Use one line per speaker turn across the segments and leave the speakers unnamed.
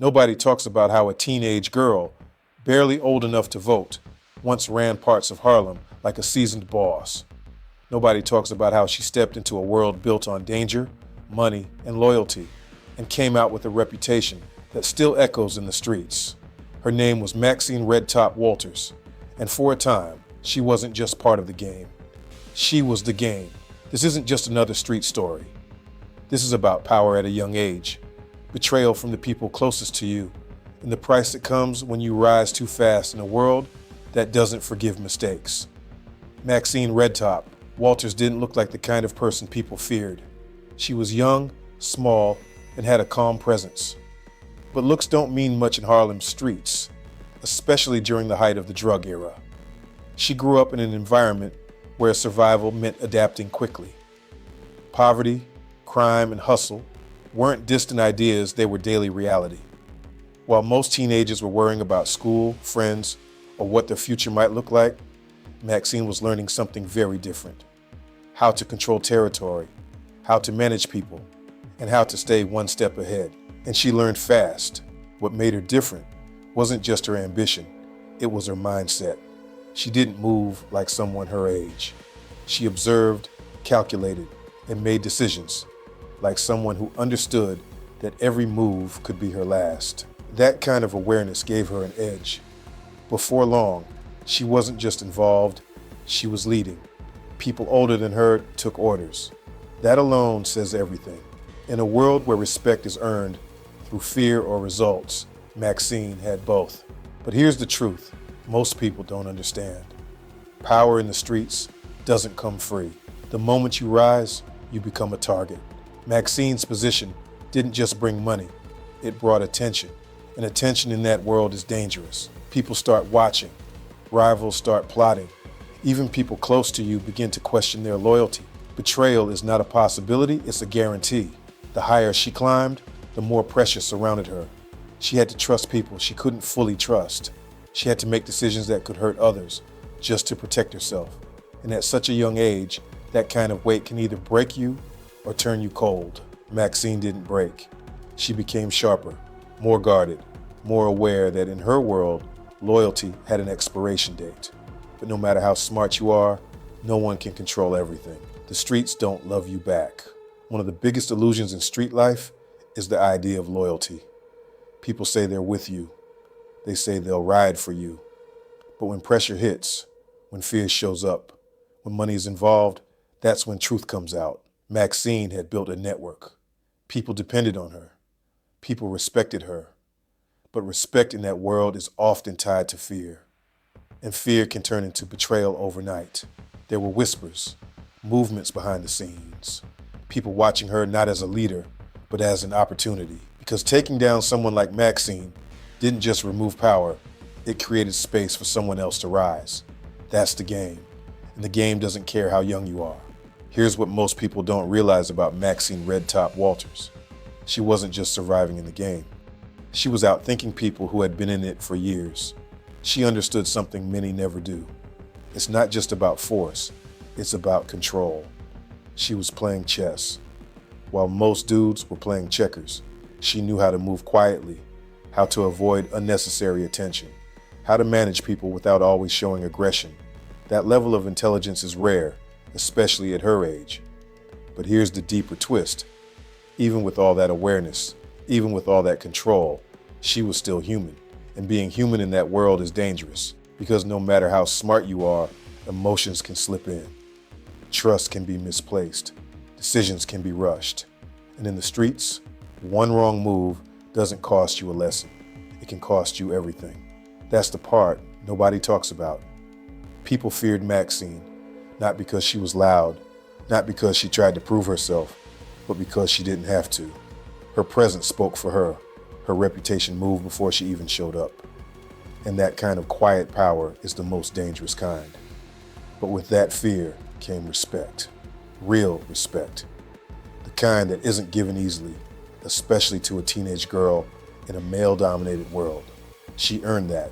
Nobody talks about how a teenage girl, barely old enough to vote, once ran parts of Harlem like a seasoned boss. Nobody talks about how she stepped into a world built on danger, money, and loyalty, and came out with a reputation that still echoes in the streets. Her name was Maxine Red Top Walters, and for a time, she wasn't just part of the game. She was the game. This isn't just another street story. This is about power at a young age, betrayal from the people closest to you, and the price that comes when you rise too fast in a world that doesn't forgive mistakes. Maxine Red Top Walters didn't look like the kind of person people feared. She was young, small, and had a calm presence. But looks don't mean much in Harlem's streets, especially during the height of the drug era. She grew up in an environment where survival meant adapting quickly. Poverty, crime, and hustle weren't distant ideas, they were daily reality. While most teenagers were worrying about school, friends, or what their future might look like, Maxine was learning something very different. How to control territory, how to manage people, and how to stay one step ahead. And she learned fast. What made her different wasn't just her ambition, it was her mindset. She didn't move like someone her age. She observed, calculated, and made decisions like someone who understood that every move could be her last. That kind of awareness gave her an edge. Before long, she wasn't just involved, she was leading. People older than her took orders. That alone says everything. In a world where respect is earned through fear or results, Maxine had both. But here's the truth most people don't understand. Power in the streets doesn't come free. The moment you rise, you become a target. Maxine's position didn't just bring money, it brought attention. And attention in that world is dangerous. People start watching, rivals start plotting. Even people close to you begin to question their loyalty. Betrayal is not a possibility, it's a guarantee. The higher she climbed, the more pressure surrounded her. She had to trust people she couldn't fully trust. She had to make decisions that could hurt others just to protect herself. And at such a young age, that kind of weight can either break you or turn you cold. Maxine didn't break. She became sharper, more guarded, more aware that in her world, loyalty had an expiration date. But no matter how smart you are, no one can control everything. The streets don't love you back. One of the biggest illusions in street life is the idea of loyalty. People say they're with you. They say they'll ride for you. But when pressure hits, when fear shows up, when money is involved, that's when truth comes out. Maxine had built a network. People depended on her. People respected her. But respect in that world is often tied to fear. And fear can turn into betrayal overnight. There were whispers, movements behind the scenes, people watching her not as a leader, but as an opportunity. Because taking down someone like Maxine didn't just remove power, it created space for someone else to rise. That's the game. And the game doesn't care how young you are. Here's what most people don't realize about Maxine Red Top Walters. She wasn't just surviving in the game. She was outthinking people who had been in it for years. She understood something many never do. It's not just about force, it's about control. She was playing chess. While most dudes were playing checkers, she knew how to move quietly, how to avoid unnecessary attention, how to manage people without always showing aggression. That level of intelligence is rare, especially at her age. But here's the deeper twist. Even with all that awareness, even with all that control, she was still human. And being human in that world is dangerous, because no matter how smart you are, emotions can slip in. Trust can be misplaced. Decisions can be rushed. And in the streets, one wrong move doesn't cost you a lesson. It can cost you everything. That's the part nobody talks about. People feared Maxine, not because she was loud, not because she tried to prove herself, but because she didn't have to. Her presence spoke for her. Her reputation moved before she even showed up. And that kind of quiet power is the most dangerous kind. But with that fear came respect, real respect. The kind that isn't given easily, especially to a teenage girl in a male-dominated world. She earned that.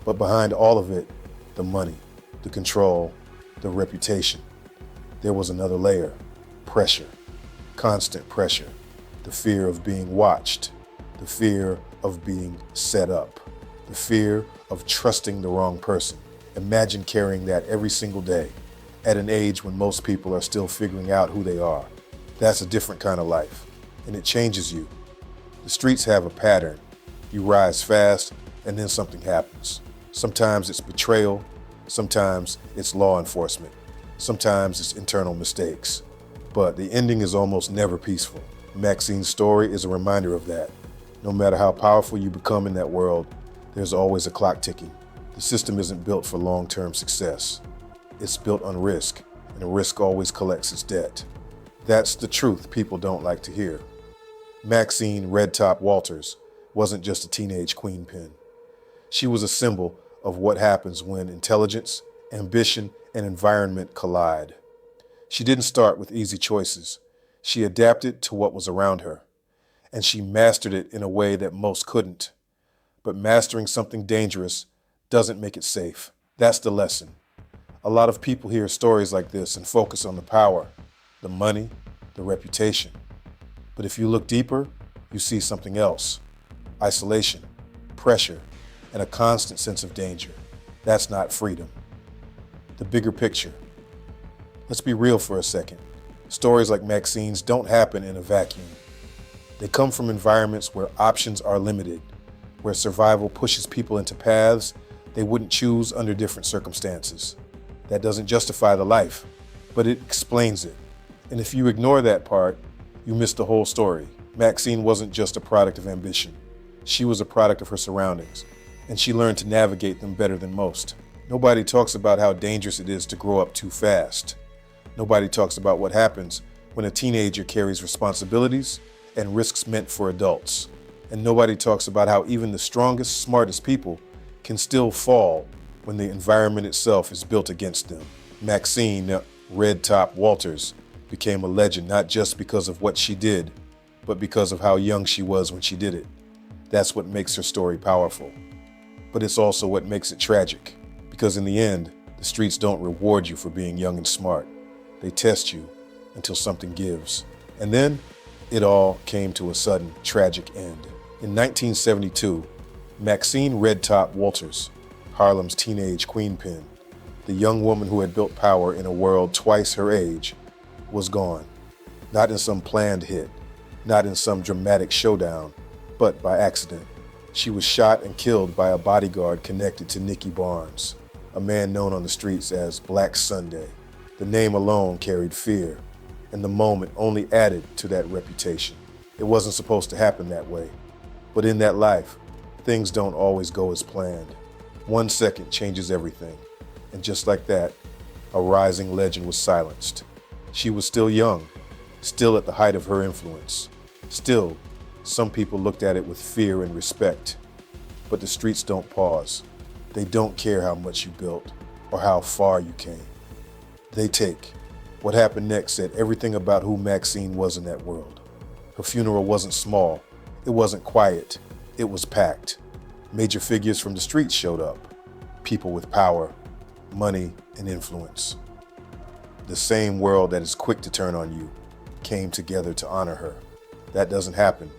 But behind all of it, the money, the control, the reputation, there was another layer, pressure, constant pressure, the fear of being watched, the fear of being set up, the fear of trusting the wrong person. Imagine carrying that every single day at an age when most people are still figuring out who they are. That's a different kind of life, and it changes you. The streets have a pattern. You rise fast, and then something happens. Sometimes it's betrayal, sometimes it's law enforcement, sometimes it's internal mistakes. But the ending is almost never peaceful. Maxine's story is a reminder of that. No matter how powerful you become in that world, there's always a clock ticking. The system isn't built for long-term success. It's built on risk, and risk always collects its debt. That's the truth people don't like to hear. Maxine Red Top Walters wasn't just a teenage queenpin. She was a symbol of what happens when intelligence, ambition, and environment collide. She didn't start with easy choices. She adapted to what was around her, and she mastered it in a way that most couldn't. But mastering something dangerous doesn't make it safe. That's the lesson. A lot of people hear stories like this and focus on the power, the money, the reputation. But if you look deeper, you see something else. Isolation, pressure, and a constant sense of danger. That's not freedom. The bigger picture. Let's be real for a second. Stories like Maxine's don't happen in a vacuum. They come from environments where options are limited, where survival pushes people into paths they wouldn't choose under different circumstances. That doesn't justify the life, but it explains it. And if you ignore that part, you miss the whole story. Maxine wasn't just a product of ambition. She was a product of her surroundings, and she learned to navigate them better than most. Nobody talks about how dangerous it is to grow up too fast. Nobody talks about what happens when a teenager carries responsibilities and risks meant for adults. And nobody talks about how even the strongest, smartest people can still fall when the environment itself is built against them. Maxine Red Top Walters became a legend not just because of what she did, but because of how young she was when she did it. That's what makes her story powerful. But it's also what makes it tragic, because in the end, the streets don't reward you for being young and smart. They test you until something gives. And then it all came to a sudden, tragic end. In 1972, Maxine Red Top Walters, Harlem's teenage queenpin, the young woman who had built power in a world twice her age, was gone. Not in some planned hit, not in some dramatic showdown, but by accident. She was shot and killed by a bodyguard connected to Nicky Barnes, a man known on the streets as Black Sunday. The name alone carried fear, and the moment only added to that reputation. It wasn't supposed to happen that way. But in that life, things don't always go as planned. 1 second changes everything. And just like that, a rising legend was silenced. She was still young, still at the height of her influence. Still, some people looked at it with fear and respect. But the streets don't pause. They don't care how much you built or how far you came. They take. What happened next said everything about who Maxine was in that world. Her funeral wasn't small. It wasn't quiet. It was packed. Major figures from the streets showed up. People with power, money, and influence. The same world that is quick to turn on you came together to honor her. That doesn't happen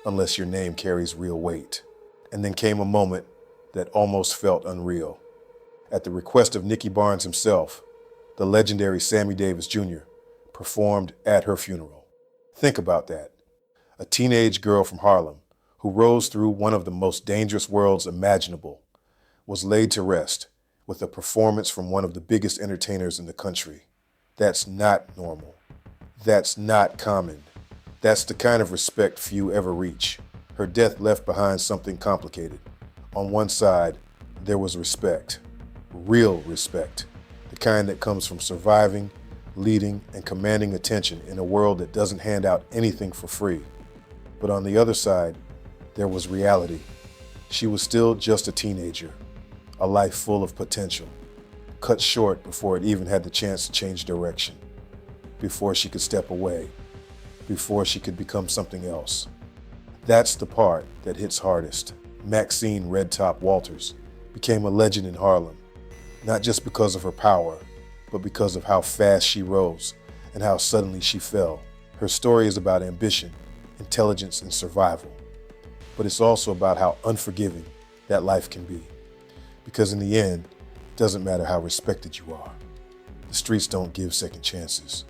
unless your name carries real weight. And then came a moment that almost felt unreal. At the request of Nicky Barnes himself, the legendary Sammy Davis Jr. performed at her funeral. Think about that. A teenage girl from Harlem who rose through one of the most dangerous worlds imaginable was laid to rest with a performance from one of the biggest entertainers in the country. That's not normal. That's not common. That's the kind of respect few ever reach. Her death left behind something complicated. On one side, there was respect, real respect, the kind that comes from surviving, leading, and commanding attention in a world that doesn't hand out anything for free. But on the other side, there was reality. She was still just a teenager, a life full of potential, cut short before it even had the chance to change direction, before she could step away, before she could become something else. That's the part that hits hardest. Maxine Red Top Walters became a legend in Harlem, not just because of her power, but because of how fast she rose and how suddenly she fell. Her story is about ambition, intelligence, and survival. but it's also about how unforgiving that life can be. Because in the end, it doesn't matter how respected you are. The streets don't give second chances.